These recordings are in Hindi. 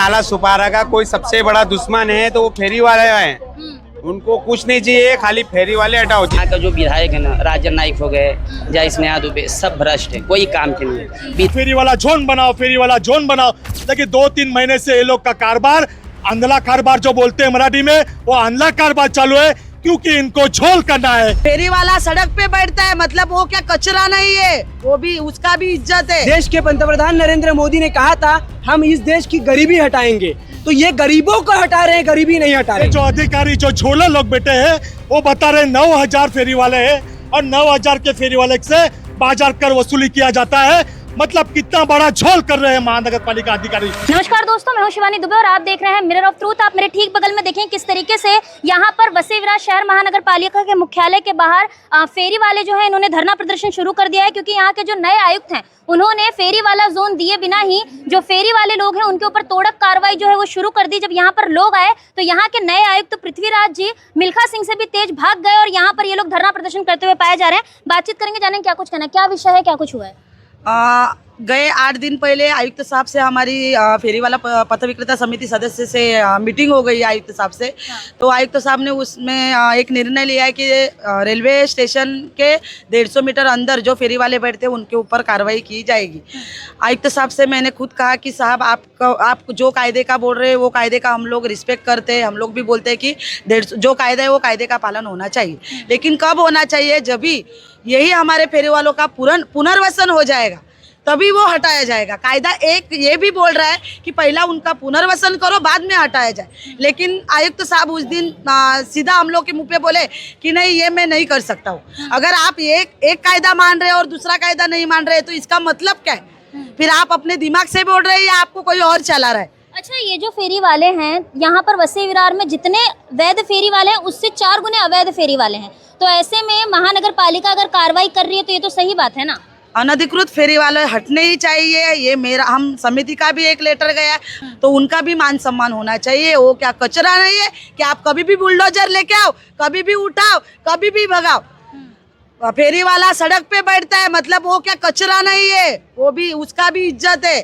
नाला सुपारा का कोई सबसे बड़ा दुश्मन है तो वो फेरी वाले हैं। उनको कुछ नहीं चाहिए, खाली फेरी वाले हटाओ। यहाँ का जो विधायक है ना, राजन नाइक हो गए, जय स्नेहा दुबे, सब भ्रष्ट है, कोई काम के नहीं। फेरी वाला जोन बनाओ, फेरी वाला जोन बनाओ। देखिए 2-3 महीने से ये लोग का कारोबार, अंधला कारोबार जो बोलते हैं मराठी में, वो अंधला कारोबार चालू है क्योंकि इनको झोल करना है। फेरी वाला सड़क पे बैठता है, मतलब वो क्या कचरा नहीं है, वो भी उसका भी इज्जत है। देश के पंतप्रधान नरेंद्र मोदी ने कहा था हम इस देश की गरीबी हटाएंगे, तो ये गरीबों को हटा रहे हैं, गरीबी नहीं हटा रहे। जो अधिकारी जो झोले लोग बैठे हैं वो बता रहे 9,000 फेरी वाले हैं और 9,000 के फेरी वाले से बाजार कर वसूली किया जाता है। मतलब कितना बड़ा झोल कर रहे हैं महानगर पालिका अधिकारी। नमस्कार दोस्तों, मैं हूं शिवानी दुबे और आप देख रहे हैं मिरर ऑफ ट्रूथ। आप मेरे ठीक बगल में देखें किस तरीके से यहाँ पर वसई विरार शहर महानगर पालिका के मुख्यालय के बाहर फेरी वाले जो है इन्होंने धरना प्रदर्शन शुरू कर दिया है, क्योंकि यहाँ के जो नए आयुक्त हैं उन्होंने फेरी वाला जोन दिए बिना ही जो फेरी वाले लोग हैं उनके ऊपर तोड़क कार्रवाई जो है वो शुरू कर दी। जब यहाँ पर लोग आए तो यहाँ के नए आयुक्त पृथ्वीराज जी मिल्खा सिंह से भी तेज भाग गए और यहाँ पर ये लोग धरना प्रदर्शन करते हुए पाए जा रहे हैं। बातचीत करेंगे, जानेंगे क्या कुछ कहना है, क्या विषय है, क्या कुछ हुआ है। गए 8 दिन पहले आयुक्त साहब से हमारी फेरी वाला पथ विक्रेता समिति सदस्य से मीटिंग हो गई आयुक्त साहब से। तो आयुक्त साहब ने उसमें एक निर्णय लिया है कि रेलवे स्टेशन के 150 मीटर अंदर जो फेरी वाले बैठते हैं उनके ऊपर कार्रवाई की जाएगी। आयुक्त साहब से मैंने खुद कहा कि साहब आप जो कायदे का बोल रहे हैं वो कायदे का हम लोग रिस्पेक्ट करते हैं, हम लोग भी बोलते हैं कि जो कायदा है वो कायदे का पालन होना चाहिए, लेकिन कब होना चाहिए, जब भी यही हमारे फेरी वालों का पुनर्वसन हो जाएगा तभी वो हटाया जाएगा। कायदा एक ये भी बोल रहा है कि पहला उनका पुनर्वसन करो, बाद में हटाया जाए, लेकिन आयुक्त साहब उस दिन सीधा हम लोग के मुंह पे बोले कि नहीं, ये मैं नहीं कर सकता हूँ। अगर आप एक कायदा मान रहे हो और दूसरा कायदा नहीं मान रहे तो इसका मतलब क्या है? फिर आप अपने दिमाग से बोल रहे हैं या आपको कोई और चला रहा है? अच्छा, ये जो फेरी वाले हैं यहाँ पर वसई विरार में जितने वैध फेरी वाले हैं उससे 4 गुने अवैध फेरी वाले हैं, तो ऐसे में महानगर पालिका अगर कार्रवाई कर रही है तो ये तो सही बात है ना। अनधिकृत फेरी वाले हटने ही चाहिए। ये मेरा, हम समिति का भी एक लेटर गया है तो उनका भी मान सम्मान होना चाहिए। वो क्या कचरा नहीं है कि आप कभी भी बुलडोजर लेके आओ, कभी भी उठाओ, कभी भी भगाओ। फेरी वाला सड़क पे बैठता है, मतलब वो क्या कचरा नहीं है, वो भी उसका भी इज्जत है।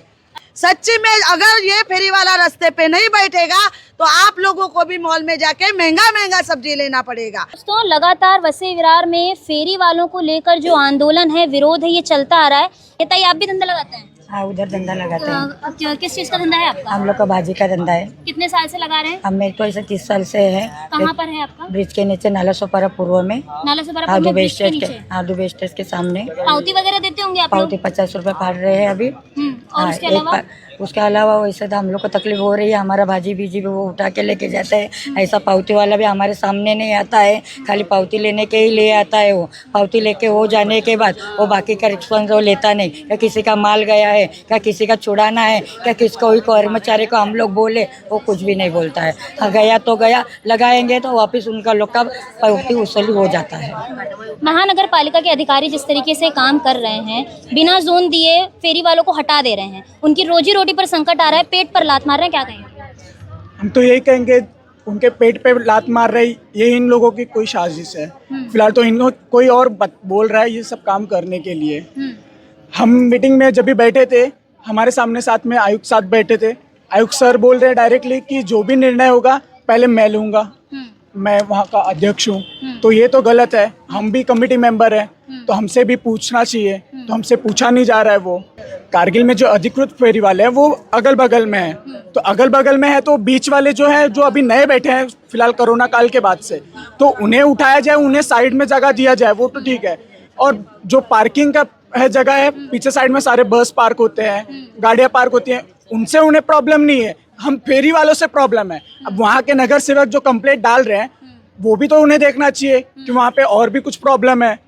सच्ची में अगर ये फेरी वाला रास्ते पे नहीं बैठेगा तो आप लोगों को भी मॉल में जाके महंगा सब्जी लेना पड़ेगा। दोस्तों, लगातार वसई विरार में फेरी वालों को लेकर जो आंदोलन है, विरोध है, ये चलता आ रहा है। ये आप भी धंधा लगाते हैं? हाँ, उधर धंधा लगाते हैं। किस चीज का धंधा है आपका? हम लोग का भाजी का धंधा है। कितने साल से लगा रहे हैं? हम मेरे को ऐसे 30 साल से है। कहाँ पर है आपका? ब्रिज के नीचे, नाला सोपारा पूर्व में, नाला सोपारा पूर्व में, दुबे स्टेज के सामने। पावती वगैरह देते होंगे आप लोग? पावती 50 रुपए फाड़ रहे हैं अभी। और उसके अलावा वैसे तो हम लोग को तकलीफ हो रही है। हमारा भाजी बीजी भी वो उठा के लेके जाता है। ऐसा पावती वाला भी हमारे सामने नहीं आता है, खाली पावती लेने के ही ले आता है। वो पावती लेके हो जाने के बाद वो बाकी का रिस्पॉन्स वो लेता नहीं। क्या किसी का माल गया है, क्या किसी का छुड़ाना है, क्या कोई कर्मचारी को हम लोग बोले, वो कुछ भी नहीं बोलता है। हाँ, गया तो गया, लगाएंगे तो वापस उनका लोग का पावती वसूली हो जाता है। महानगर पालिका के अधिकारी जिस तरीके से काम कर रहे हैं, बिना जोन दिए फेरी वालों को हटा दे रहे हैं, उनकी रोजी रोटी पर संकट आ रहा है, पेट पर लात मार रहे हैं, क्या कहेंगे? हम तो यही कहेंगे उनके पेट पे लात मार रही, ये इन लोगों की कोई साजिश है। फिलहाल तो इन कोई और बोल रहा है ये सब काम करने के लिए। हम मीटिंग में जब भी बैठे थे, हमारे सामने साथ में आयुक्त साथ बैठे थे। आयुक्त सर बोल रहे हैं डायरेक्टली कि जो भी निर्णय होगा पहले मैं लूँगा, मैं वहाँ का अध्यक्ष हूँ। तो ये तो गलत है। हम भी कमेटी मेंबर हैं तो हमसे भी पूछना चाहिए, तो हमसे पूछा नहीं जा रहा है। वो कारगिल में जो अधिकृत फेरी वाले हैं वो अगल बगल में है, तो अगल बगल में है तो बीच वाले जो है, जो अभी नए बैठे हैं फिलहाल कोरोना काल के बाद से, तो उन्हें उठाया जाए, उन्हें साइड में जगह दिया जाए, वो तो ठीक है। और जो पार्किंग का है जगह है, पीछे साइड में सारे बस पार्क होते हैं, गाड़ियाँ पार्क होती हैं, उनसे उन्हें प्रॉब्लम नहीं है। हम फेरी वालों से प्रॉब्लम है। अब वहाँ के नगर सेवक जो कंप्लेंट डाल रहे हैं वो भी तो उन्हें देखना चाहिए कि वहाँ पे और भी कुछ प्रॉब्लम है।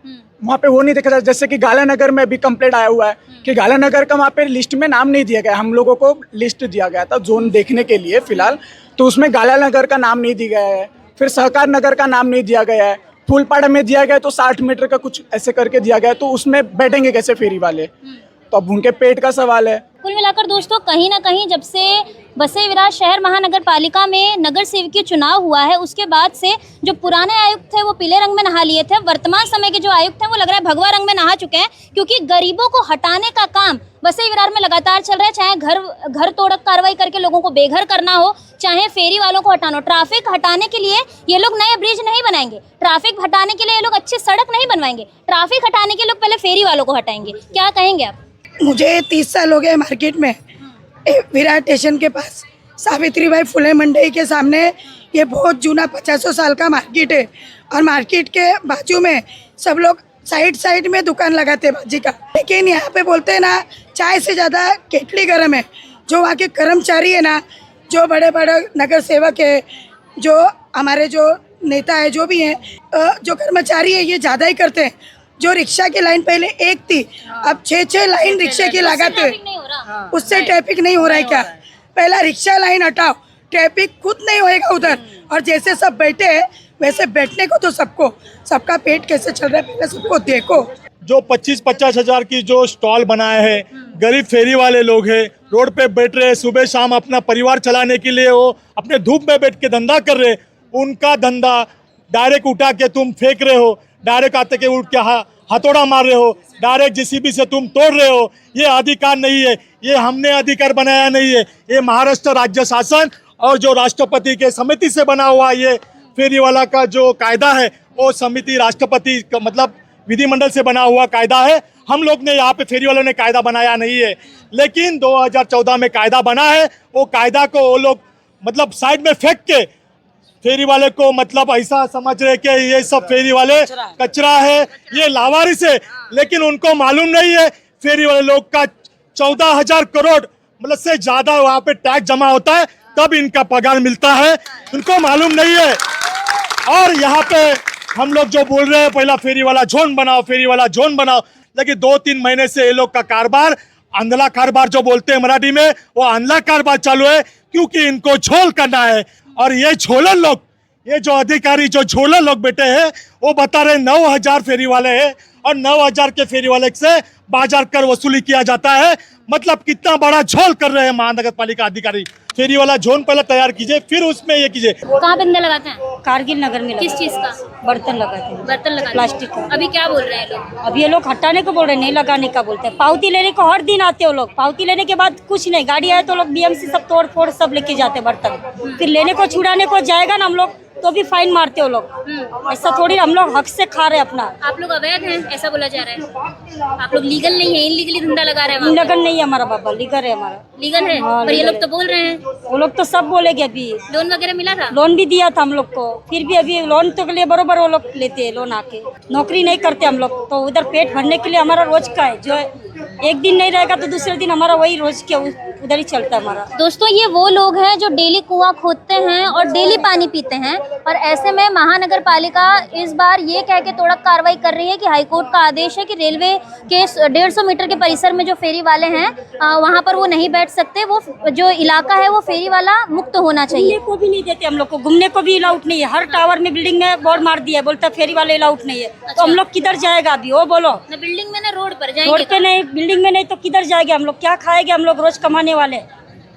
वहाँ पे वो नहीं देखा जाता। जैसे कि गाला नगर में भी कंप्लेंट आया हुआ है कि गाला नगर का वहाँ पे लिस्ट में नाम नहीं दिया गया। हम लोगों को लिस्ट दिया गया था जोन देखने के लिए फिलहाल, तो उसमें गाला नगर का नाम नहीं दिया गया है। फिर सहकार नगर का नाम नहीं दिया गया है। फूलपाड़ा में दिया गया तो 60 मीटर का कुछ ऐसे करके दिया गया, तो उसमें बैठेंगे कैसे फेरी वाले? तो अब उनके पेट का सवाल है। कुल मिलाकर दोस्तों कहीं ना कहीं जब से वसई विरार शहर महानगर पालिका में नगर सेवकीय चुनाव हुआ है उसके बाद से जो पुराने आयुक्त थे वो पीले रंग में नहा लिए थे, वर्तमान समय के जो आयुक्त हैं वो लग रहा है भगवा रंग में नहा चुके हैं, क्योंकि गरीबों को हटाने का काम वसई विरार में लगातार चल रहा है। चाहे घर तोड़क कार्रवाई करके लोगों को बेघर करना हो, चाहे फेरी वालों को हटाना हो। ट्रैफिक हटाने के लिए ये लोग नए ब्रिज नहीं बनाएंगे, ट्रैफिक हटाने के लिए ये लोग अच्छी सड़क नहीं बनवाएंगे, ट्रैफिक हटाने के लोग पहले फेरी वालों को हटाएंगे। क्या कहेंगे आप? मुझे 30 साल हो गए मार्केट में, विरार स्टेशन के पास सावित्रीबाई फुले मंडई के सामने। ये बहुत जूना 50 साल का मार्केट है और मार्केट के बाजू में सब लोग साइड में दुकान लगाते भाजी का, लेकिन यहाँ पे बोलते हैं ना चाय से ज़्यादा केटली गर्म है। जो वहाँ के कर्मचारी है ना, जो बड़े बड़े नगर सेवक है, जो हमारे जो नेता है, जो भी हैं, जो कर्मचारी है ये ज़्यादा ही करते हैं। जो रिक्शा की लाइन पहले एक थी, अब 6 लाइन रिक्शे की लगाते, उससे ट्रैफिक नहीं हो रहा है क्या? पहला रिक्शा लाइन हटाओ, ट्रैफिक खुद नहीं होएगा उधर। और जैसे सब बैठे हैं वैसे बैठने को तो सबका पेट कैसे चल रहा है पहले सबको देखो। जो 25-50 हजार की जो स्टॉल बनाए हैं, गरीब फेरी वाले लोग हैं, रोड पे बैठ रहे हैं, सुबह शाम अपना परिवार चलाने के लिए वो अपने धूप में बैठ के धंधा कर रहे हैं। उनका धंधा डायरेक्ट उठा के तुम फेंक रहे हो, डायरेक्ट आते के उठ के हथौड़ा मार रहे हो, डायरेक्ट जेसीबी से तुम तोड़ रहे हो। ये अधिकार नहीं है, ये हमने अधिकार बनाया नहीं है, ये महाराष्ट्र राज्य शासन और जो राष्ट्रपति के समिति से बना हुआ ये फेरी वाला का जो कायदा है वो समिति राष्ट्रपति का मतलब विधिमंडल से बना हुआ कायदा है। हम लोग ने यहाँ पे फेरी वालों ने कायदा बनाया नहीं है, लेकिन 2014 में कायदा बना है। वो कायदा को वो लोग मतलब साइड में फेंक के फेरी वाले को मतलब ऐसा समझ रहे कि ये सब फेरी वाले कचरा है, ये लावारिस है, लेकिन उनको मालूम नहीं है फेरी वाले लोग का 14,000 करोड़ मतलब से ज्यादा वहाँ पे टैक्स जमा होता है, तब इनका पगार मिलता है, उनको मालूम नहीं है। और यहाँ पे हम लोग जो बोल रहे हैं पहला फेरी वाला जोन बनाओ, फेरी वाला जोन बनाओ, लेकिन 2-3 महीने से ये लोग का कारोबार अंधला कारोबार जो बोलते हैं मराठी में, वो अंधला कारोबार चालू है, क्योंकि इनको झोल करना है। और ये झोलन लोग, ये जो अधिकारी जो झोलन लोग बैठे हैं वो बता रहे 9,000 फेरी वाले हैं और 9,000 के फेरी वाले से बाजार कर वसूली किया जाता है। मतलब कितना बड़ा झोल कर रहे हैं महानगर पालिका अधिकारी। फेरी वाला जोन पहले तैयार कीजिए, फिर उसमें ये कीजिए। कहाँ बंदे लगाते हैं? कारगिल नगर में किस चीज का? बर्तन लगाते हैं, बर्तन लगाते हैं। प्लास्टिक का। अभी क्या बोल रहे हैं लोग? अब ये लोग हटाने को बोल रहे हैं, नहीं लगाने का बोलते हैं। पावती लेने को हर दिन आते हो लोग, पावती लेने के बाद कुछ नहीं, गाड़ी आए तो लोग बीएमसी सब तोड़ फोड़ सब लेके जाते बर्तन, फिर लेने को छुड़ाने को जाएगा ना हम लोग तो भी फाइन मारते हो लोग। ऐसा थोड़ी हम लोग हक से खा रहे हैं अपना। आप लोग अवैध हैं ऐसा बोला जा रहा है, आप लोग लीगल नहीं है, इनलीगली धंधा लगा रहे हैं। लीगल नहीं है हमारा बाबा, लीगल है हमारा। लीगल है हाँ, पर ये लीगल लोग तो बोल रहे हैं। वो लोग तो सब बोलेगे। अभी लोन वगैरह मिला था? लोन भी दिया था हम लोग को, फिर भी अभी लोन तो के लिए बरोबर वो लोग लेते हैं लोन आके। नौकरी नहीं करते हम लोग, तो उधर पेट भरने के लिए हमारा रोज का है, जो एक दिन नहीं रहेगा तो दूसरे दिन हमारा वही रोज के उधर ही चलता है हमारा। दोस्तों ये वो लोग हैं जो डेली कुआं खोदते हैं और डेली पानी पीते हैं, और ऐसे में महानगर पालिका इस बार ये कह के तोड़क कार्रवाई कर रही है कि हाईकोर्ट का आदेश है कि रेलवे के 150 मीटर के परिसर में जो फेरी वाले हैं वहाँ पर वो नहीं बैठ सकते, वो जो इलाका है वो फेरी वाला मुक्त होना चाहिए। घूमने को भी नहीं देते हम लोग को, घूमने को भी अलाउड नहीं है। हर टावर में बिल्डिंग में बोर्ड मार दिया, बोलता फेरी वाले अलाउड नहीं है। तो हम लोग किधर जाएगा अभी वो बोलो? ना बिल्डिंग में ना रोड पर जाएंगे। रोड पे नहीं, बिल्डिंग में नहीं तो किधर जाएंगे हम लोग? क्या खाएंगे हम लोग रोज कमाने वाले?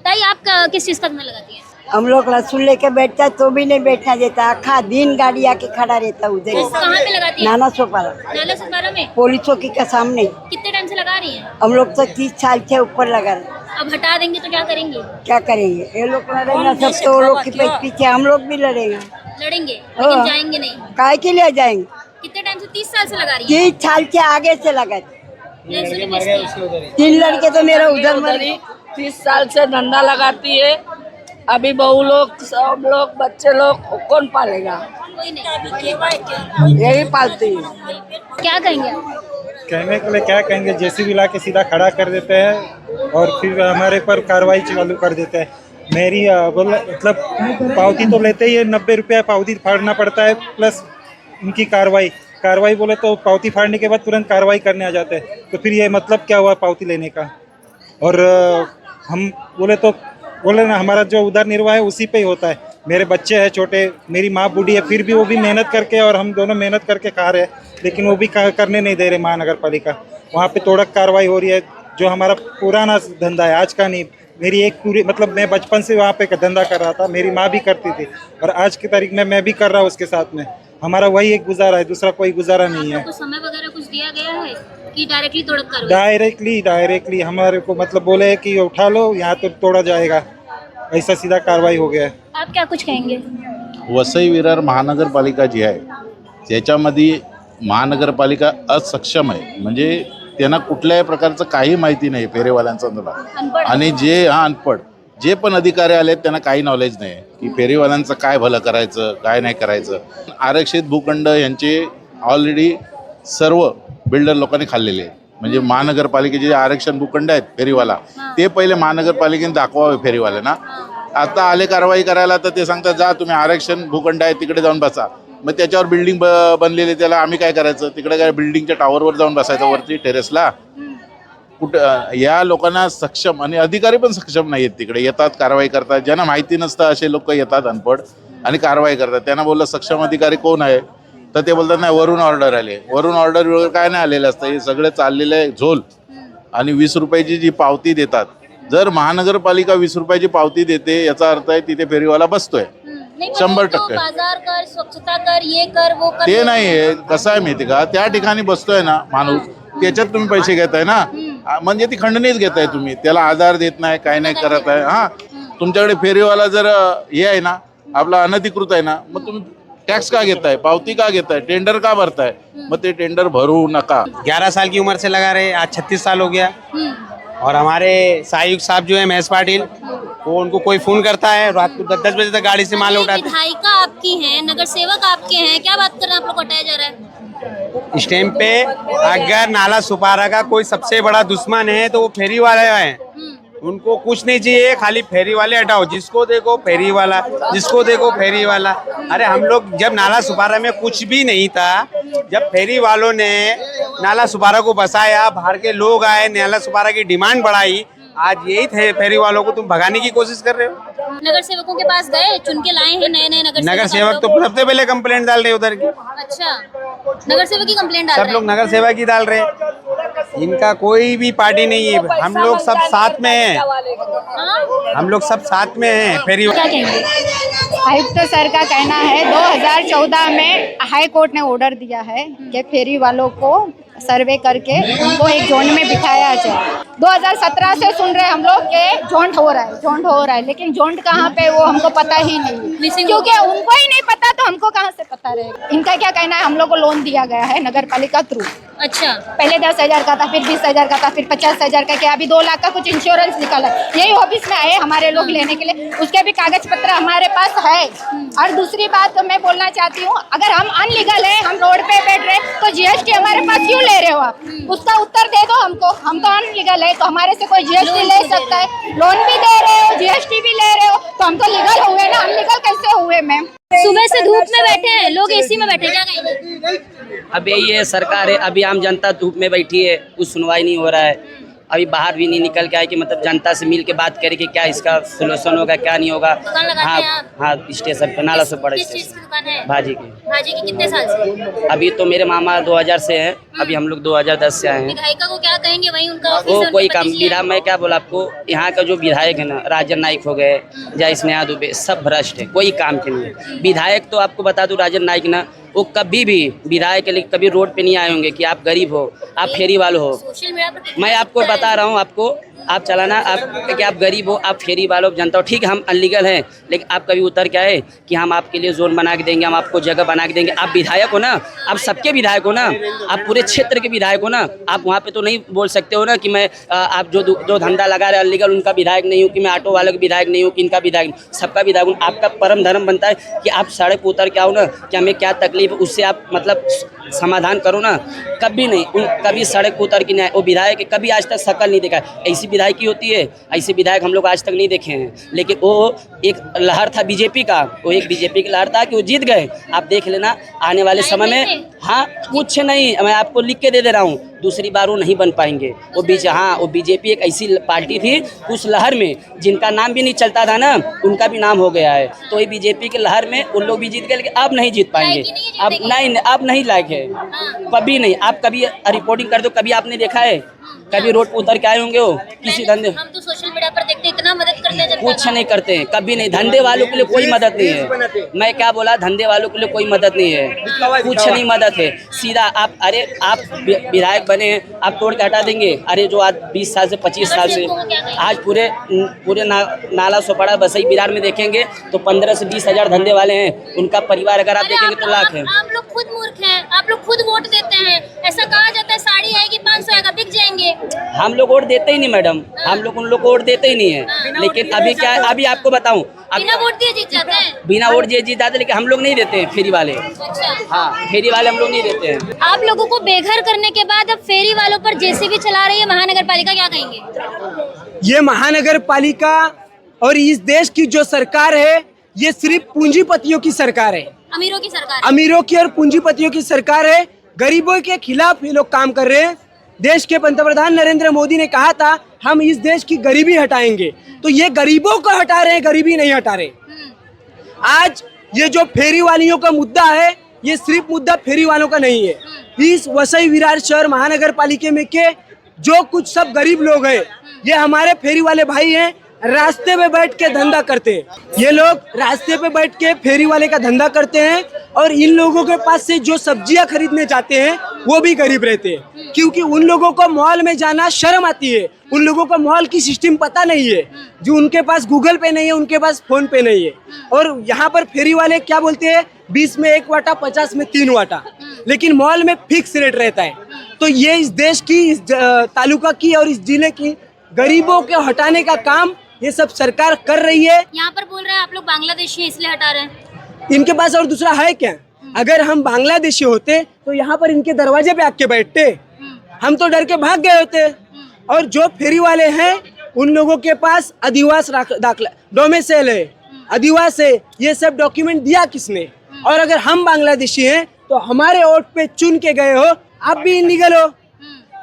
ताई आप किस चीज का धंधा लगाती है? हम लोग लहसुन लेके बैठता है तो भी नहीं बैठना देता, आखा दिन गाड़ी आके खड़ा रहता उधर। कहाँ पे लगाती है? नाना सोपारा, नाला सुपारा में। पुलिस चौकी के सामने। कितने टाइम से लगा रही हैं? हम लोग तो 30 साल से ऊपर लगा रहे। अब हटा देंगे तो क्या करेंगे? क्या करेंगे? ये लोग लड़ेंगे सब, तो लोग के पीछे हम लोग भी लड़ेंगे। लड़ेंगे लेकिन जाएंगे नहीं। काय के लिए जाएंगे? कितने टाइम से? 30 साल से लगा रही है? 30 साल से आगे से लगा। 3 लड़के तो मेरा उधर मर गए। 30 साल से धंधा लगाती है, अभी बहू लोग सब लोग बच्चे लोग कौन पालेगा? कोई नहीं, यही पालती है। क्या कहेंगे आप? कहने के लिए क्या कहेंगे, जेसीबी ला के सीधा खड़ा कर देते हैं और फिर हमारे पर कार्रवाई चालू कर देते हैं। मेरी मतलब पावती तो लेते ही है, 90 रुपया पावती फाड़ना पड़ता है, प्लस उनकी कार्रवाई बोले तो पावती फाड़ने के बाद तुरंत कार्रवाई करने आ जाते हैं। तो फिर ये मतलब क्या हुआ पावती लेने का? और हम बोले ना हमारा जो उधर निर्वाह है उसी पे ही होता है। मेरे बच्चे हैं छोटे, मेरी माँ बूढ़ी है, फिर भी वो भी मेहनत करके और हम दोनों मेहनत करके खा रहे हैं, लेकिन वो भी करने नहीं दे रहे महानगर पालिका। वहाँ पे तोड़क कार्रवाई हो रही है, जो हमारा पुराना धंधा है, आज का नहीं। मेरी एक पूरी मतलब मैं बचपन से वहाँ पे धंधा कर रहा था, मेरी माँ भी करती थी और आज की तारीख में मैं भी कर रहा हूँ उसके साथ में। हमारा वही एक गुजारा है, दूसरा कोई गुजारा नहीं है। तो समय वगैरह कुछ दिया गया है कि डायरेक्टली तोड़ कर? डायरेक्टली हमारे को मतलब बोले है कि उठा लो, यहाँ तो तोड़ा जाएगा, ऐसा सीधा कार्रवाई हो गया है। आप क्या कुछ कहेंगे? वसई विरार महानगरपालिका जी आहे त्याच्यामध्ये महानगरपालिका असक्षम आहे, म्हणजे त्यांना कुठल्याही प्रकारचं काही माहिती नाही फेरीवाल्यांसंदर्भात, आणि जे अनपढ जे पण अधिकारी आले त्यांना काही नॉलेज नाही की फेरीवाल्यांचं काय भलं करायचं काय नाही करायचं. आरक्षित भूखंड यांचे ऑलरेडी सर्व बिल्डर लोकांनी खाल्लेले आहेत, म्हणजे महानगरपालिकेचे जे आरक्षण भूखंड आहेत फेरीवाला ते पहिले महानगरपालिकेने दाखवावे फेरीवाल्यांना. आता आले कारवाई करायला तर ते सांगतात जा तुम्ही आरक्षण भूखंड आहे तिकडे जाऊन बसा. मग त्याच्यावर बिल्डिंग बनलेली, त्याला आम्ही काय करायचं? तिकडे काय बिल्डिंगच्या टावरवर जाऊन बसायचं वरती टेरेसला? कुठं या लोकांना सक्षम आणि अधिकारी पण सक्षम नाही आहेत. तिकडे येतात कारवाई करतात, ज्यांना माहिती नसतं असे लोक येतात अनपढ आणि कारवाई करतात. त्यांना बोललं सक्षम अधिकारी कोण आहे तर ते बोलतात नाही वरून ऑर्डर आले. वरून ऑर्डर वगैरे काय नाही आलेलं असतं, हे सगळे चाललेलं आहे झोल. आणि 20 रुपयाची जी पावती देतात, जर महानगरपालिका 20 रुपयाची पावती देते याचा अर्थ आहे तिथे फेरीवाला बसतोय 100%. बाजार कर, स्वच्छता कर, ये कर, वो कर. ते नाही आहे. कसं आहे माहिती का, त्या ठिकाणी बसतोय ना माणूस, त्याच्यात तुम्ही पैसे घेताय ना, म्हणजे ती खंडणीच घेताय तुम्ही, त्याला आधार देत नाही काय नाही करत आहे. हां, तुमच्याकडे फेरीवाला जर हे आहे ना आपला अनधिकृत आहे ना, मग तुम्ही टैक्स का घेताय, पावती का घेताय, टेंडर का भरताय? मग ते टेंडर भरू नका. 11 साल की उम्र से लगा रहे, आज 36 साल हो गया। और हमारे सहायुक्त साहब जो है महेश पाटिल, वो उनको कोई फोन करता है रात को 10 बजे तक गाड़ी से माल उठाते हैं। विधायिका आपकी हैं, नगर सेवक आपके हैं, क्या बात कर रहे हैं आप लोग को हटाया जा रहा है? इस टाइम पे अगर नाला सुपारा का कोई सबसे बड़ा दुश्मन है तो वो फेरी वाले हैं। उनको कुछ नहीं चाहिए, खाली फेरी वाले हटाओ। जिसको देखो फेरी वाला, जिसको देखो फेरी वाला। अरे हम लोग जब नाला सुपारा में कुछ भी नहीं था, जब फेरी वालों ने नाला सुपारा को बसाया, बाहर के लोग आए, नाला सुपारा की डिमांड बढ़ाई, आज यही थे फेरी वालों को तुम भगाने की कोशिश कर रहे हो। नगर सेवकों के पास गए, चुन के लाए हैं नए नगर सेवक तो सबसे पहले कंप्लेंट डाल रहे उधर की। अच्छा, नगर सेवक की कंप्लेंट डाल सब रहे लोग नगर सेवक ही डाल रहे। इनका कोई भी पार्टी नहीं है, हम लोग सब साथ में हैं। हम लोग सब साथ में हैं। फेरी क्या कहेंगे? आयुक्त सर का कहना है 2014 में हाई कोर्ट ने ऑर्डर दिया है कि फेरी वालों को सर्वे करके उनको एक जोन में बिठाया जाए। 2017 से सुन रहे हम लोग कि जोंट हो रहा है, लेकिन जोंट कहाँ पे वो हमको पता ही नहीं, क्योंकि उनको ही नहीं पता तो हमको कहाँ से पता रहेगा। इनका क्या कहना है, हम लोग को लोन दिया गया है नगर पालिका थ्रू। अच्छा, पहले 10,000 का था, फिर 20,000 का था, फिर 50,000 का, क्या अभी 2 लाख का कुछ इंश्योरेंस निकाला। यही ऑफिस में आए हमारे लोग लेने के लिए, उसके भी कागज पत्र हमारे पास है। और दूसरी बात तो मैं बोलना चाहती हूँ, अगर हम अनलीगल है, हम रोड पे बैठ रहे, तो जीएसटी हमारे पास क्यों ले रहे हो आप? उसका उत्तर दे दो हमको। हम तो अनलीगल है, तो हमारे से कोई जीएसटी ले सकता है? लोन भी दे रहे हो, जीएसटी भी ले रहे हो, तो हम तो लीगल हुए ना, अनलीगल कैसे हुए मैम? सुबह से धूप में बैठे हैं लोग, एसी में बैठे, क्या कहेंगे? अब यही है सरकार है, अभी आम जनता धूप में बैठी है, कुछ सुनवाई नहीं हो रहा है। अभी बाहर भी नहीं निकल के आए कि मतलब जनता से मिल के बात करें कि क्या इसका सोल्यूशन होगा क्या नहीं होगा। दुकान लगाते हैं आप? हाँ, स्टेशन पे नाला सुपारा किस चीज की दुकान है? भाजी की। भाजी की कितने साल से? अभी तो मेरे मामा 2000 से हैं, अभी हम लोग 2010 से आए हैं। विधायिका को क्या कहेंगे, वही उनका ऑफिस वो है, कोई उनके काम पति जी विधायक, हैं। मैं क्या बोला आपको, यहाँ का जो विधायक है ना, राजन नाइक हो गए, जय स्नेहा दुबे, सब भ्रष्ट है, कोई काम के नहीं है। विधायक तो आपको बता दूं, राजन नाइक ना, वो कभी भी विधायक के लिए कभी रोड पे नहीं आए होंगे कि आप गरीब हो, आप फेरी वाले हो। सोशल मीडिया पर मैं आपको बता रहा हूँ, आपको आप चलाना, आप कि आप गरीब हो, आप फेरी वालों जनता हो, ठीक है हम अनलीगल हैं, लेकिन आप कभी उतर क्या है कि हम आपके लिए जोन बना के देंगे, हम आपको जगह बना के देंगे। आप विधायक हो ना, आप सबके विधायक हो ना, आप पूरे क्षेत्र के विधायक हो ना, आप वहाँ पे तो नहीं बोल सकते हो ना कि मैं आप जो धंधा लगा रहे अनलीगल उनका विधायक नहीं हूँ, कि मैं ऑटो वालों का विधायक नहीं हूँ, कि इनका विधायक नहीं, सबका विधायक हूँ। आपका परम धर्म बनता है कि आप सड़क पर उतर के आओ ना, कि हमें क्या तकलीफ है उससे आप मतलब समाधान करो ना। कभी नहीं, कभी सड़क पर उतर के नहीं आए, वो विधायक कभी आज तक शकल नहीं देखा। ऐसी विधायकी होती है, ऐसे विधायक हम लोग आज तक नहीं देखे हैं। लेकिन वो एक लहर था बीजेपी का, वो एक बीजेपी का लहर था कि वो जीत गए। आप देख लेना आने वाले समय में। हाँ, कुछ नहीं, मैं आपको लिख के दे रहा हूँ, दूसरी बार वो नहीं बन पाएंगे। वो वो बीजेपी एक ऐसी पार्टी थी उस लहर में जिनका नाम भी नहीं चलता था ना, उनका भी नाम हो गया है। तो ये बीजेपी के लहर में उन लोग भी जीत गए, लेकिन अब नहीं जीत पाएंगे। अब नहीं, अब नहीं लायक है, कभी नहीं। आप कभी रिपोर्टिंग कर दो, कभी आपने देखा है कभी रोड पर उतर के आए होंगे वो किसी धंधे? हम तो सोशल मीडिया पर देखते हैं, इतना मदद करते हैं, कुछ नहीं करते हैं, कभी नहीं। धंधे वालों के लिए कोई मदद नहीं है। मैं क्या बोला, धंधे वालों के लिए कोई मदद नहीं है, कुछ नहीं मदद है। सीधा आप, अरे आप विधायक बने हैं, आप तोड़ के हटा देंगे? अरे जो आज 20 साल से 25 साल से आज पूरे नाला सोपाड़ा बसई बिहार में देखेंगे तो 15 से 20 हजार धंधे वाले हैं। उनका परिवार अगर आप देखेंगे तो लाख है। आप लोग खुद मूर्ख हैं, आप लोग खुद वोट देते हैं। ऐसा कहा जाता है साड़ी आएगी 500 आएगा, बिक जाएंगे। हम लोग वोट देते ही नहीं मैडम, हम लोग उन लोग को वोट देते ही नहीं है। लेकिन अभी क्या है, अभी आपको बताऊं, बिना वोट दिए जीत जाते हैं। बिना वोट दिए जीत जाते, लेकिन हम लोग नहीं देते हैं फेरी वाले। हाँ, फेरी वाले हम लोग नहीं देते हैं। आप लोगों को बेघर करने के बाद अब फेरी वालों पर जेसीबी चला रही है महानगर पालिका, क्या कहेंगे? ये महानगर पालिका और इस देश की जो सरकार है, ये सिर्फ पूंजीपतियों की सरकार है, अमीरों की सरकार, अमीरों की और पूंजीपतियों की सरकार है। गरीबों के खिलाफ ये लोग काम कर रहे हैं। देश के पंतप्रधान नरेंद्र मोदी ने कहा था हम इस देश की गरीबी हटाएंगे, तो ये गरीबों को हटा रहे हैं, गरीबी नहीं हटा रहे। आज ये जो फेरी वालियों का मुद्दा है, ये सिर्फ मुद्दा फेरी वालों का नहीं है। इस वसई विरार शहर महानगर पालिका में के जो कुछ सब गरीब लोग हैं, ये हमारे फेरी वाले भाई हैं, रास्ते पे बैठ के धंधा करते हैं। ये लोग रास्ते पे बैठ के फेरी वाले का धंधा करते हैं और इन लोगों के पास से जो सब्जियां खरीदने जाते हैं वो भी गरीब रहते हैं, क्योंकि उन लोगों को मॉल में जाना शर्म आती है। उन लोगों को मॉल की सिस्टम पता नहीं है, जो उनके पास गूगल पे नहीं है, उनके पास फोन पे नहीं है। और यहाँ पर फेरी वाले क्या बोलते हैं, 20 में 1 वाटा, 50 में 3 वाटा, लेकिन मॉल में फिक्स रेट रहता है। तो ये इस देश की, इस तालुका की और इस जिले की गरीबों को हटाने का काम ये सब सरकार कर रही है। यहाँ पर बोल रहे हैं आप लोग बांग्लादेशी हैं इसलिए हटा रहे हैं। इनके पास और दूसरा है क्या? अगर हम बांग्लादेशी होते तो यहाँ पर इनके दरवाजे पे आके बैठते, हम तो डर के भाग गए होते। और जो फेरी वाले हैं उन लोगों के पास अधिवास दाखला, डोमिसाइल है, अधिवास है, ये सब डॉक्यूमेंट दिया किसने? और अगर हम बांग्लादेशी हैं तो हमारे वोट पे चुन के गए हो, आप भी इलीगल हो,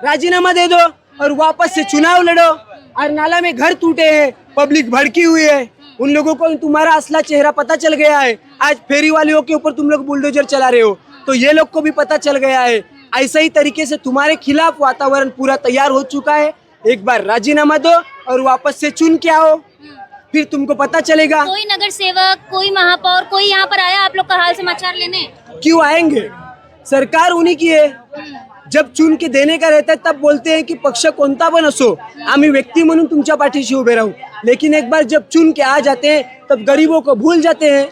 राजीनामा दे दो और वापस से चुनाव लड़ो। और नाला में घर टूटे हैं, पब्लिक भड़की हुई है, उन लोगों को तुम्हारा असला चेहरा पता चल गया है। आज फेरी वालियों के ऊपर तुम लोग बुलडोजर चला रहे हो, तो ये लोग को भी पता चल गया है। ऐसा ही तरीके से तुम्हारे खिलाफ वातावरण पूरा तैयार हो चुका है। एक बार राजीनामा दो और वापस से चुन के आओ, फिर तुमको पता चलेगा। कोई नगर सेवक, कोई महापौर, कोई यहाँ पर आया आप लोग का हाल समाचार लेने? क्यों आएंगे? सरकार उन्हीं की है। जब चुन के देने का रहता है तब बोलते हैं की पक्ष कोणता पण असो, आम्ही व्यक्ती म्हणून तुमच्या पाठीशी उभे राहू। लेकिन एक बार जब चुन के आ जाते हैं तब गरीबों को भूल जाते हैं।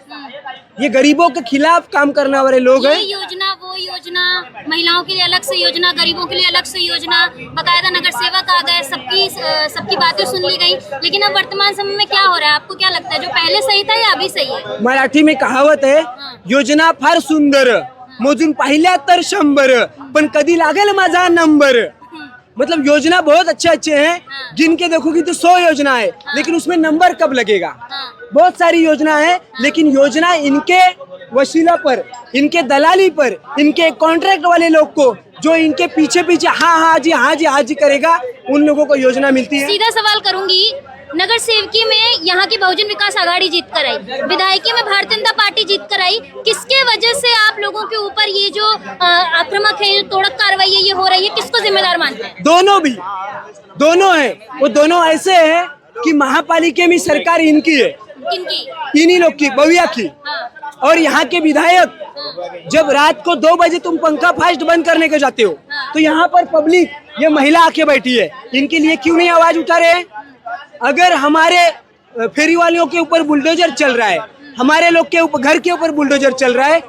ये गरीबों के खिलाफ काम करने वाले लोग हैं। ये योजना, वो योजना, महिलाओं के लिए अलग से योजना, गरीबों के लिए अलग से योजना, बकायदा नगर सेवक आ गए, सबकी बातें सुन ली गई। लेकिन अब वर्तमान समय में क्या हो रहा है, आपको क्या लगता है, जो पहले सही था या अभी सही है? मराठी में कहावत है, योजना फार सुंदर, मोजून पाहिल्या तर 100, पण कधी लागेल माझा नंबर। मतलब योजना बहुत अच्छे हैं, जिनके देखोगी तो 100 योजना है, लेकिन उसमें नंबर कब लगेगा? बहुत सारी योजना है, लेकिन योजना इनके वसीला पर, इनके दलाली पर, इनके कॉन्ट्रैक्ट वाले लोग को, जो इनके पीछे पीछे हाँ जी करेगा, उन लोगों को योजना मिलती है। सीधा सवाल करूंगी, नगर सेवकी में यहाँ की बहुजन विकास आघाड़ी जीत कर आई, विधायकी में भारतीय जनता पार्टी जीत कर आई, किसके वजह से आप लोगों के ऊपर ये जो आक्रामक है, तोड़क कार्रवाई है, ये हो रही है, किसको जिम्मेदार मानते हैं? दोनों है। वो दोनों ऐसे हैं कि महापालिका में सरकार इनकी है, इन्हीं लोग की, बविया की। और यहाँ के विधायक जब रात को 2 बजे तुम पंखा फास्ट बंद करने के जाते हो, तो यहाँ पर पब्लिक, ये महिला आके बैठी है, इनके लिए क्यों नहीं आवाज उठा रहे हैं? अगर हमारे फेरी वालियों के ऊपर बुलडोजर चल रहा है, हमारे लोग के ऊपर, घर के ऊपर बुलडोजर चल रहा है,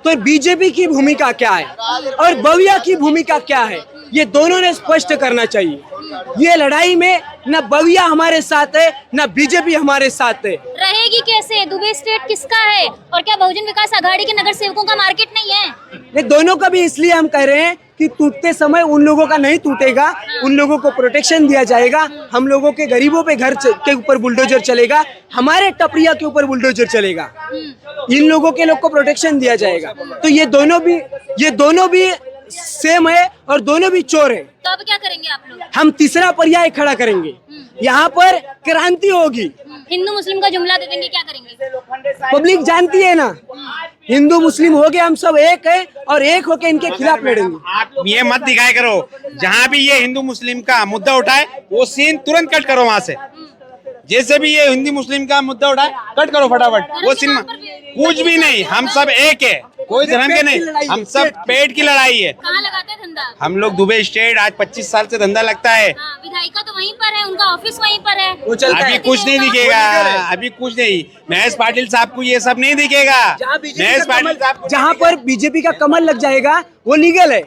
तो बीजेपी की भूमिका क्या है और बविया की भूमिका क्या है, ये दोनों ने स्पष्ट करना चाहिए। ये लड़ाई में न बविया हमारे साथ है, न बीजेपी हमारे साथ है। रहेगी कैसे? दुबई स्टेट किसका है? और क्या बहुजन विकास आघाड़ी के नगर सेवकों का मार्केट नहीं है? ये दोनों का भी इसलिए हम कह रहे हैं कि टूटते समय उन लोगों का नहीं टूटेगा, उन लोगों को प्रोटेक्शन दिया जाएगा। हम लोगों के गरीबों पे घर के ऊपर बुलडोजर चलेगा, हमारे टपरिया के ऊपर बुलडोजर चलेगा, इन लोगों के लोग को प्रोटेक्शन दिया जाएगा। तो ये दोनों भी सेम है और दोनों भी चोर है। तो अब क्या करेंगे आप लोग? हम तीसरा पर्याय खड़ा करेंगे, यहाँ पर क्रांति होगी। हिंदू मुस्लिम का जुमला दे देंगे, क्या करेंगे? पब्लिक जानती है ना, हिंदू मुस्लिम हो गए, हम सब एक है और एक होके इनके खिलाफ लड़ेंगे। आप ये मत दिखाया करो, जहाँ भी ये हिंदू मुस्लिम का मुद्दा उठाए वो सीन तुरंत कट करो वहाँ से। जैसे भी ये हिंदू मुस्लिम का मुद्दा उठाए कट करो फटाफट वो सीन। कुछ भी नहीं, हम सब एक है, कोई धर्म के नहीं, हम सब पेट की लड़ाई है। कहाँ लगाते हैं धंधा? हम लोग दुबई स्टेट आज 25 साल से धंधा लगता है। विधायिका तो वहीं पर है, उनका ऑफिस वहीं पर है। अभी कुछ नहीं दिखेगा, अभी कुछ नहीं। महेश पाटिल साहब को ये सब नहीं दिखेगा। महेश पाटिल साहब जहाँ पर बीजेपी का कमल लग जाएगा वो लीगल है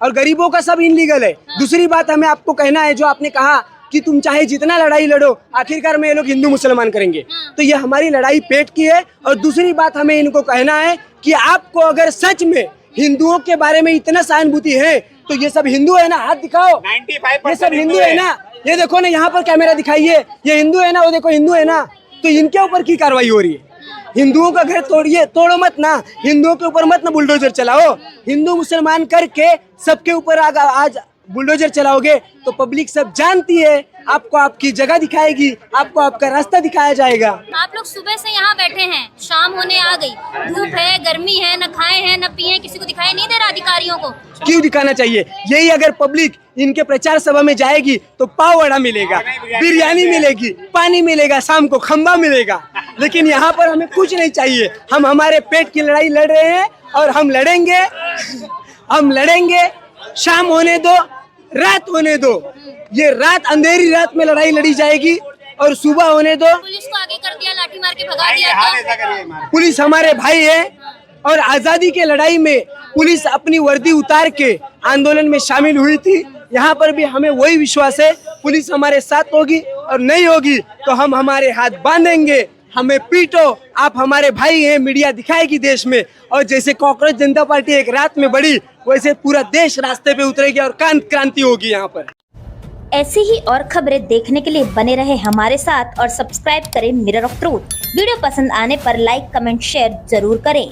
और गरीबों का सब इनलीगल है। दूसरी बात हमें आपको कहना है, जो आपने कहा कि तुम चाहे जितना लड़ाई लड़ो आखिरकार में ये लोग हिंदू मुसलमान करेंगे, तो ये हमारी लड़ाई पेट की है। और दूसरी बात हमें इनको कहना है कि आपको अगर सच में हिंदुओं के बारे में इतना सहानुभूति है तो ये सब हिंदू है ना, हाथ दिखाओ। 95% ये सब हिंदू है ना, ये देखो ना, यहाँ पर कैमरा दिखाइए, ये हिंदू है ना, वो देखो हिंदू है ना, तो इनके ऊपर की कार्रवाई हो रही है। हिंदुओं का घर तोड़िए, तोड़ो मत ना, हिंदुओं के ऊपर मत ना बुलडोजर चलाओ। हिंदू मुसलमान करके सबके ऊपर आज बुलडोजर चलाओगे तो पब्लिक सब जानती है, आपको आपकी जगह दिखाएगी, आपको आपका रास्ता दिखाया जाएगा। आप लोग सुबह से यहाँ बैठे हैं, शाम होने आ गई, धूप है, गर्मी है, न खाए हैं न पिए, किसी को दिखाई नहीं दे रहा अधिकारियों को। क्यों दिखाना चाहिए? यही अगर पब्लिक इनके प्रचार सभा में जाएगी तो पाव वड़ा मिलेगा, बिरयानी मिलेगी, पानी मिलेगा, शाम को खंबा मिलेगा। लेकिन यहाँ पर हमें कुछ नहीं चाहिए, हम हमारे पेट की लड़ाई लड़ रहे हैं और हम लड़ेंगे। शाम होने दो, रात होने दो, ये रात अंधेरी रात में लड़ाई लड़ी जाएगी और सुबह होने दो। पुलिस को आगे कर दिया, लाठी मार के भगा दिया। पुलिस हमारे भाई है और आजादी के लड़ाई में पुलिस अपनी वर्दी उतार के आंदोलन में शामिल हुई थी। यहाँ पर भी हमें वही विश्वास है, पुलिस हमारे साथ होगी और नहीं होगी तो हम हमारे हाथ बांधेंगे। हमें पीटो, आप हमारे भाई हैं, मीडिया दिखाएगी देश में। और जैसे कॉकरोच जनता पार्टी एक रात में बढ़ी, वैसे पूरा देश रास्ते पे उतरेगी और क्रांति होगी यहाँ पर। ऐसी ही और खबरें देखने के लिए बने रहे हमारे साथ और सब्सक्राइब करें मिरर ऑफ ट्रूथ। वीडियो पसंद आने पर लाइक, कमेंट, शेयर जरूर करें।